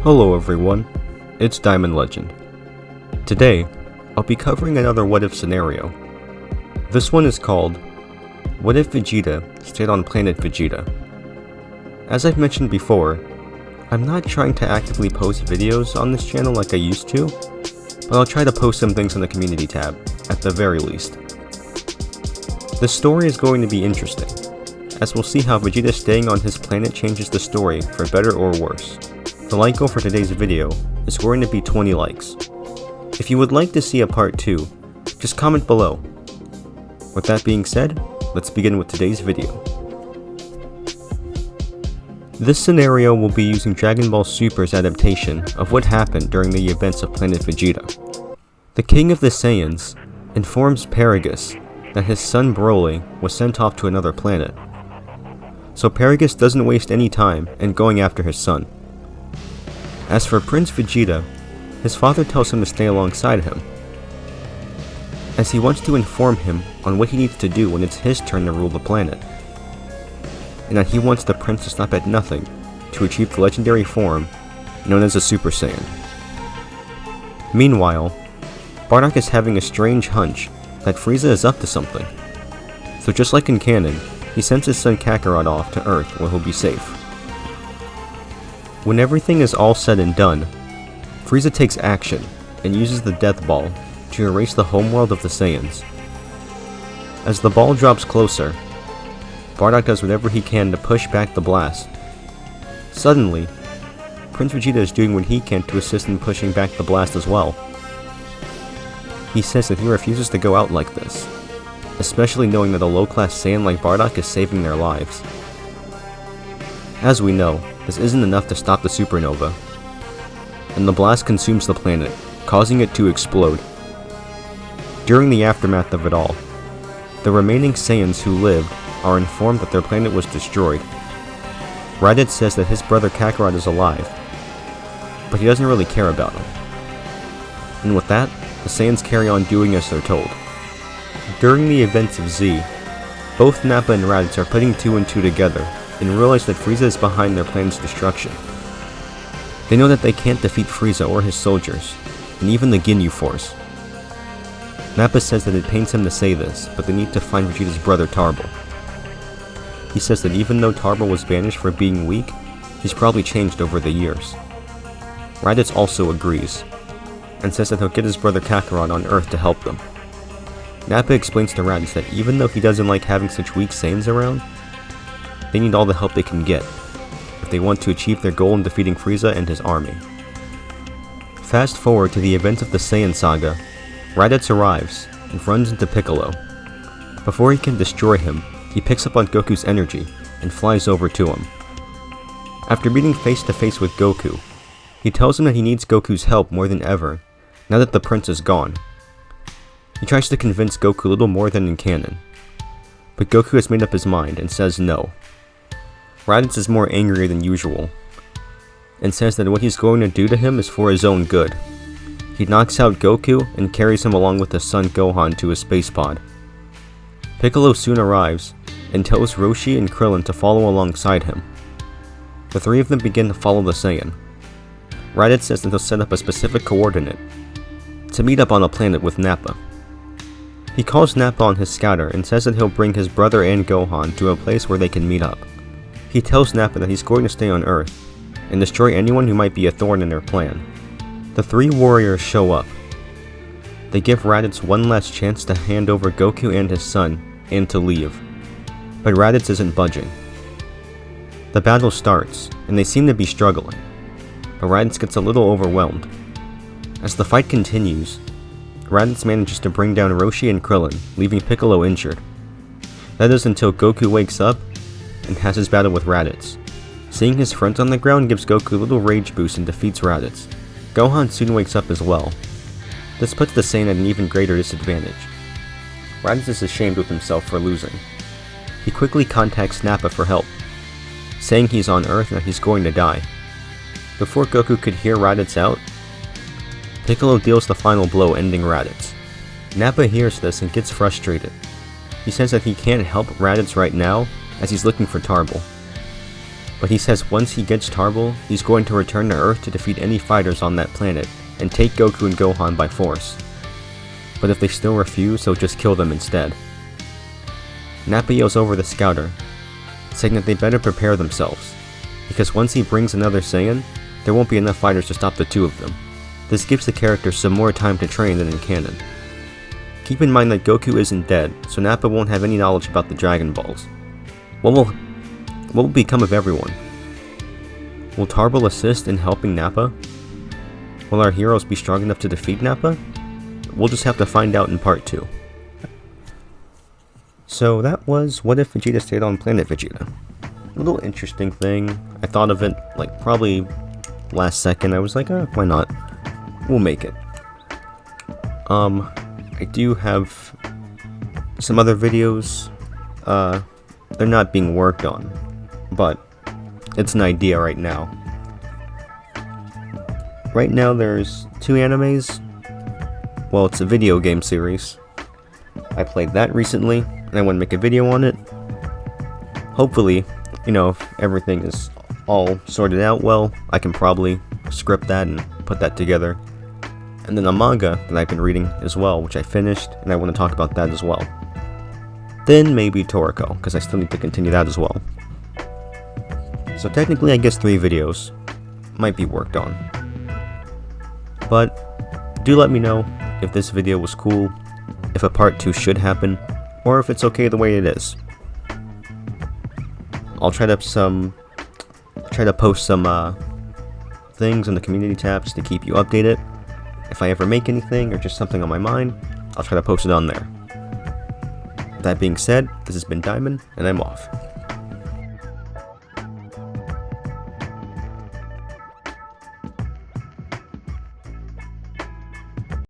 Hello everyone, it's Diamond Legend. Today, I'll be covering another what if scenario. This one is called, What if Vegeta stayed on Planet Vegeta? As I've mentioned before, I'm not trying to actively post videos on this channel like I used to, but I'll try to post some things in the community tab, at the very least. This story is going to be interesting, as we'll see how Vegeta staying on his planet changes the story for better or worse. The like goal for today's video is going to be 20 likes. If you would like to see a part 2, just comment below. With that being said, let's begin with today's video. This scenario will be using Dragon Ball Super's adaptation of what happened during the events of Planet Vegeta. The King of the Saiyans informs Paragus that his son Broly was sent off to another planet. So Paragus doesn't waste any time in going after his son. As for Prince Vegeta, his father tells him to stay alongside him, as he wants to inform him on what he needs to do when it's his turn to rule the planet, and that he wants the prince to stop at nothing to achieve the legendary form known as a Super Saiyan. Meanwhile, Bardock is having a strange hunch that Frieza is up to something, so just like in canon, he sends his son Kakarot off to Earth where he'll be safe. When everything is all said and done, Frieza takes action and uses the Death Ball to erase the homeworld of the Saiyans. As the ball drops closer, Bardock does whatever he can to push back the blast. Suddenly, Prince Vegeta is doing what he can to assist in pushing back the blast as well. He says that he refuses to go out like this, especially knowing that a low-class Saiyan like Bardock is saving their lives. As we know, this isn't enough to stop the supernova, and the blast consumes the planet, causing it to explode. During the aftermath of it all, the remaining Saiyans who lived are informed that their planet was destroyed. Raditz says that his brother Kakarot is alive, but he doesn't really care about him. And with that, the Saiyans carry on doing as they're told. During the events of Z, both Nappa and Raditz are putting 2 and 2 together and realize that Frieza is behind their planet's destruction. They know that they can't defeat Frieza or his soldiers, and even the Ginyu Force. Nappa says that it pains him to say this, but they need to find Vegeta's brother Tarble. He says that even though Tarble was banished for being weak, he's probably changed over the years. Raditz also agrees, and says that he'll get his brother Kakarot on Earth to help them. Nappa explains to Raditz that even though he doesn't like having such weak Saiyans around, they need all the help they can get if they want to achieve their goal in defeating Frieza and his army. Fast forward to the events of the Saiyan saga, Raditz arrives and runs into Piccolo. Before he can destroy him, he picks up on Goku's energy and flies over to him. After meeting face to face with Goku, he tells him that he needs Goku's help more than ever now that the prince is gone. He tries to convince Goku a little more than in canon, but Goku has made up his mind and says no. Raditz is more angry than usual, and says that what he's going to do to him is for his own good. He knocks out Goku and carries him along with his son Gohan to his space pod. Piccolo soon arrives and tells Roshi and Krillin to follow alongside him. The three of them begin to follow the Saiyan. Raditz says that he'll set up a specific coordinate to meet up on a planet with Nappa. He calls Nappa on his scouter and says that he'll bring his brother and Gohan to a place where they can meet up. He tells Nappa that he's going to stay on Earth and destroy anyone who might be a thorn in their plan. The three warriors show up. They give Raditz one last chance to hand over Goku and his son and to leave, but Raditz isn't budging. The battle starts and they seem to be struggling, but Raditz gets a little overwhelmed. As the fight continues, Raditz manages to bring down Roshi and Krillin, leaving Piccolo injured. That is until Goku wakes up and has his battle with Raditz. Seeing his friends on the ground gives Goku a little rage boost and defeats Raditz. Gohan soon wakes up as well. This puts the Saiyan at an even greater disadvantage. Raditz is ashamed with himself for losing. He quickly contacts Nappa for help, saying he's on Earth and that he's going to die. Before Goku could hear Raditz out, Piccolo deals the final blow, ending Raditz. Nappa hears this and gets frustrated. He says that he can't help Raditz right now, as he's looking for Tarble. But he says once he gets Tarble, he's going to return to Earth to defeat any fighters on that planet, and take Goku and Gohan by force. But if they still refuse, he'll just kill them instead. Nappa yells over the scouter, saying that they better prepare themselves, because once he brings another Saiyan, there won't be enough fighters to stop the two of them. This gives the character some more time to train than in canon. Keep in mind that Goku isn't dead, so Nappa won't have any knowledge about the Dragonballs. What will become of everyone? Will Tarble assist in helping Nappa? Will our heroes be strong enough to defeat Nappa? We'll just have to find out in part 2. So that was What If Vegeta Stayed on Planet Vegeta. A little interesting thing. I thought of it like probably last second. I was like, why not? We'll make it. I do have some other videos. They're not being worked on, but it's an idea right now. Right now there's 2 animes. Well, it's a video game series. I played that recently, and I want to make a video on it. Hopefully, if everything is all sorted out well, I can probably script that and put that together. And then a manga that I've been reading as well, which I finished, and I want to talk about that as well. Then maybe Toriko, because I still need to continue that as well. So technically I guess 3 videos might be worked on. But do let me know if this video was cool, if a part 2 should happen, or if it's okay the way it is. I'll try to post some things in the community tabs to keep you updated. If I ever make anything or just something on my mind, I'll try to post it on there. That being said, this has been Diamond, and I'm off.